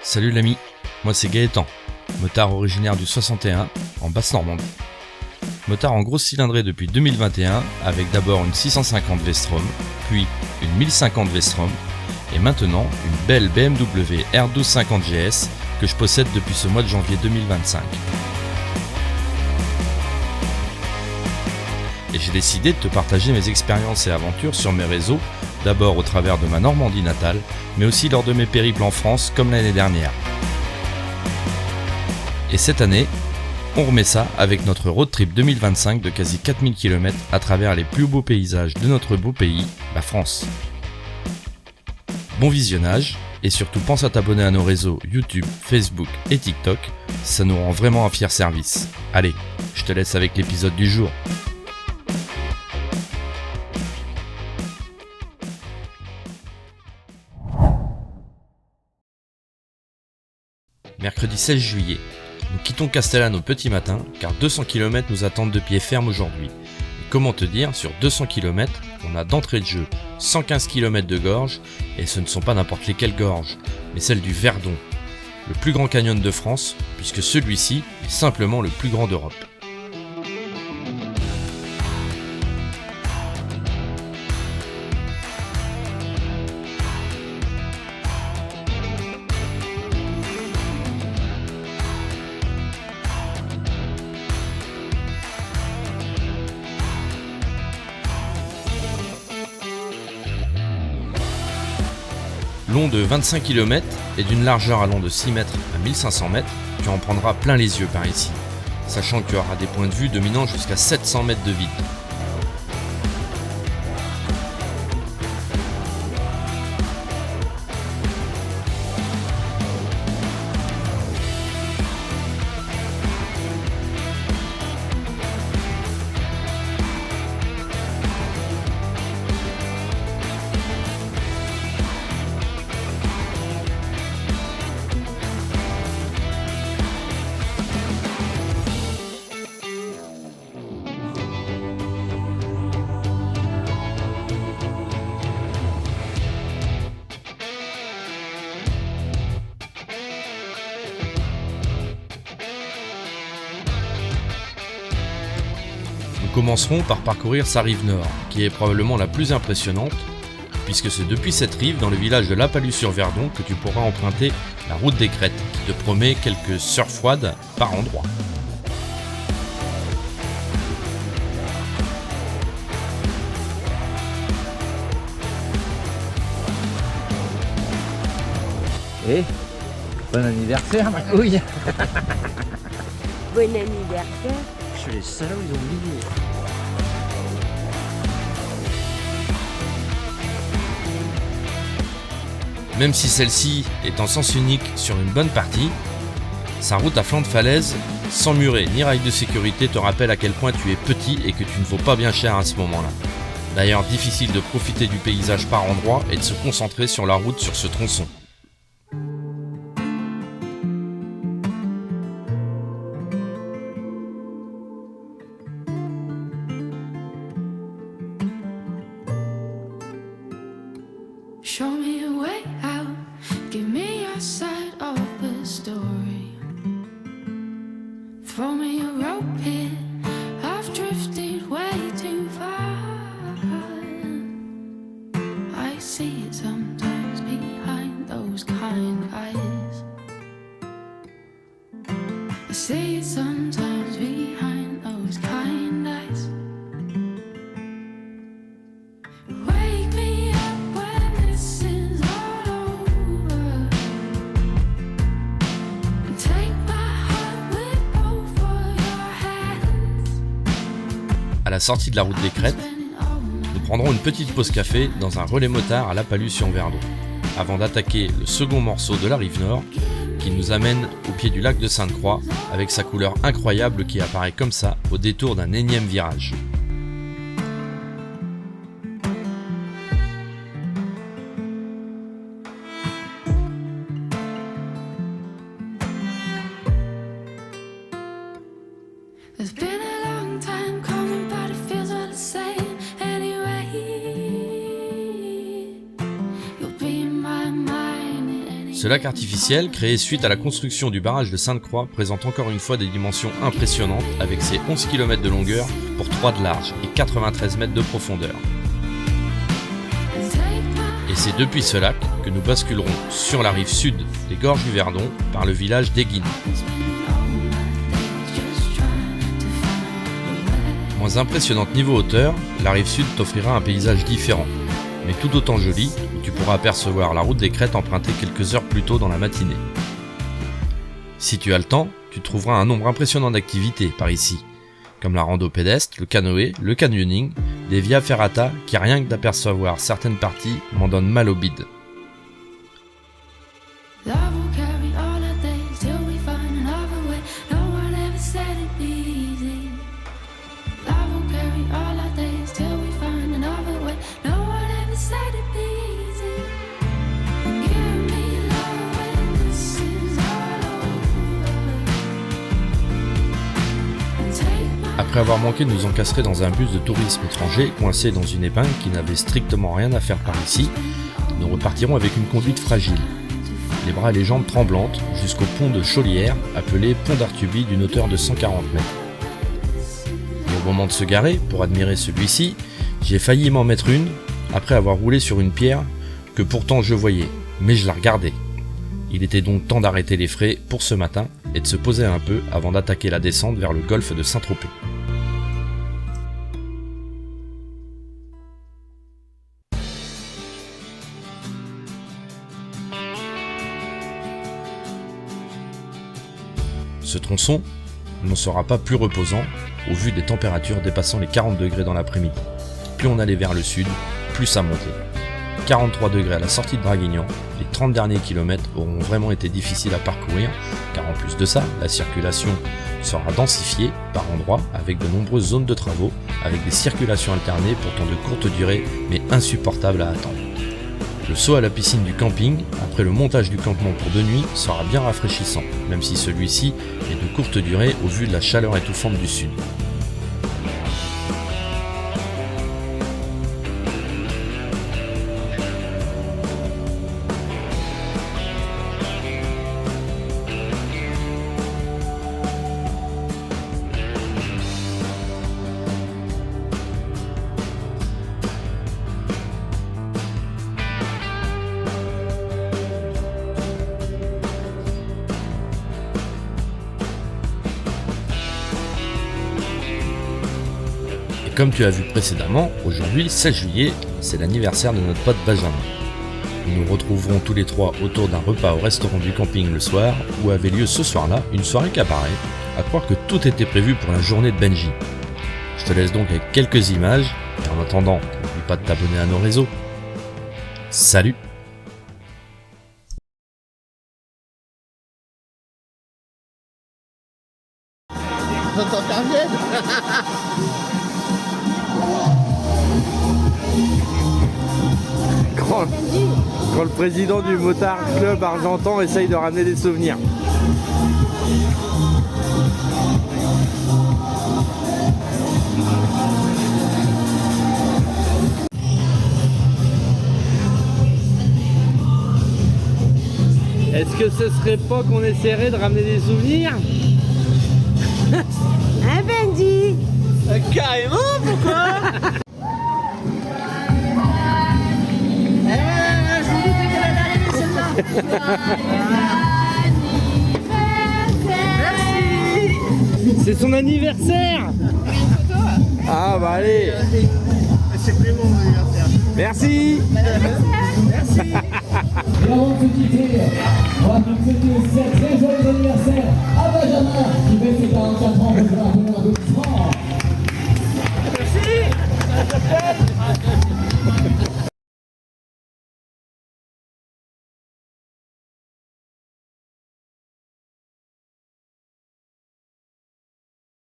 Salut l'ami, moi c'est Gaëtan, motard originaire du 61 en Basse-Normandie. Motard en grosse cylindrée depuis 2021 avec d'abord une 650 V-Strom, puis une 1050 V-Strom et maintenant une belle BMW R1250 GS que je possède depuis ce mois de janvier 2025. Et j'ai décidé de te partager mes expériences et aventures sur mes réseaux, d'abord au travers de ma Normandie natale, mais aussi lors de mes périples en France comme l'année dernière. Et cette année, on remet ça avec notre road trip 2025 de quasi 4000 km à travers les plus beaux paysages de notre beau pays, la France. Bon visionnage, et surtout pense à t'abonner à nos réseaux YouTube, Facebook et TikTok, ça nous rend vraiment un fier service. Allez, je te laisse avec l'épisode du jour. Mercredi 16 juillet, nous quittons Castellane au petit matin car 200 km nous attendent de pied ferme aujourd'hui. Et comment te dire, sur 200 km, on a d'entrée de jeu 115 km de gorge, et ce ne sont pas n'importe lesquelles gorges, mais celles du Verdon, le plus grand canyon de France, puisque celui-ci est simplement le plus grand d'Europe. Long de 25 km et d'une largeur allant de 6 mètres à 1500 mètres, tu en prendras plein les yeux par ici, sachant que tu auras des points de vue dominant jusqu'à 700 mètres de vide. Nous commencerons par parcourir sa rive nord, qui est probablement la plus impressionnante, puisque c'est depuis cette rive, dans le village de La Palue-sur-Verdon, que tu pourras emprunter la route des crêtes, qui te promet quelques surfroides par endroits. Et bon anniversaire ma couille. Bon anniversaire. Je suis les salauds, ils ont oublié. Même si celle-ci est en sens unique sur une bonne partie, sa route à flanc de falaise, sans muret ni rail de sécurité, te rappelle à quel point tu es petit et que tu ne vaux pas bien cher à ce moment-là. D'ailleurs, difficile de profiter du paysage par endroits et de se concentrer sur la route sur ce tronçon. Show me a way out, give me your side of the story. Throw me a rope here, I've drifted way too far. I see it sometimes behind those kind eyes. I see it sometimes behind those kind eyes. Wake me up when this is all over, and take my heart with both of your hands. À la sortie de la route des crêtes, nous prendrons une petite pause café dans un relais motard à La Palue-sur-Verdon, avant d'attaquer le second morceau de la rive nord, qui nous amène au pied du lac de Sainte-Croix, avec sa couleur incroyable qui apparaît comme ça au détour d'un énième virage. It's been a long time coming, but it feels all the same anyway. You'll be in my mind at any Ce lac artificiel, créé suite à la construction du barrage de Sainte-Croix, présente encore une fois des dimensions impressionnantes avec ses 11 km de longueur pour 3 de large et 93 mètres de profondeur. Et c'est depuis ce lac que nous basculerons sur la rive sud des Gorges du Verdon par le village d'Eguines. Moins impressionnante niveau hauteur, la rive sud t'offrira un paysage différent, mais tout autant joli, où tu pourras apercevoir la route des Crêtes empruntée quelques heures plus tôt dans la matinée. Si tu as le temps, tu trouveras un nombre impressionnant d'activités par ici, comme la rando pédestre, le canoë, le canyoning, des via ferrata qui rien que d'apercevoir certaines parties m'en donnent mal au bide. Après avoir manqué de nous encastrer dans un bus de tourisme étranger, coincé dans une épingle qui n'avait strictement rien à faire par ici, nous repartirons avec une conduite fragile, les bras et les jambes tremblantes, jusqu'au pont de Chaulière, appelé pont d'Artuby d'une hauteur de 140 mètres. Et au moment de se garer, pour admirer celui-ci, j'ai failli m'en mettre une, après avoir roulé sur une pierre que pourtant je voyais, mais je la regardais. Il était donc temps d'arrêter les frais pour ce matin et de se poser un peu avant d'attaquer la descente vers le golfe de Saint-Tropez. Ce tronçon n'en sera pas plus reposant au vu des températures dépassant les 40 degrés dans l'après-midi. Plus on allait vers le sud, plus ça montait. 43 degrés à la sortie de Draguignan, les 30 derniers kilomètres auront vraiment été difficiles à parcourir, car en plus de ça, la circulation sera densifiée par endroits avec de nombreuses zones de travaux, avec des circulations alternées pourtant de courte durée, mais insupportables à attendre. Le saut à la piscine du camping, après le montage du campement pour 2 nuits, sera bien rafraîchissant, même si celui-ci est de courte durée au vu de la chaleur étouffante du sud. Comme tu as vu précédemment, aujourd'hui, 16 juillet, c'est l'anniversaire de notre pote Benjamin. Nous nous retrouverons tous les trois autour d'un repas au restaurant du camping le soir, où avait lieu ce soir-là une soirée cabaret, à croire que tout était prévu pour la journée de Benji. Je te laisse donc avec quelques images, et en attendant, n'oublie pas de t'abonner à nos réseaux. Salut! Quand le président du Motard Club Argentan essaye de ramener des souvenirs. Est-ce que ce serait pas qu'on essaierait de ramener des souvenirs? Hein, Benji? Carrément, pourquoi? C'est son anniversaire. Ah bah allez. C'est vraiment mon anniversaire. Merci. Merci. Et avant de se quitter, on va nous fêter cette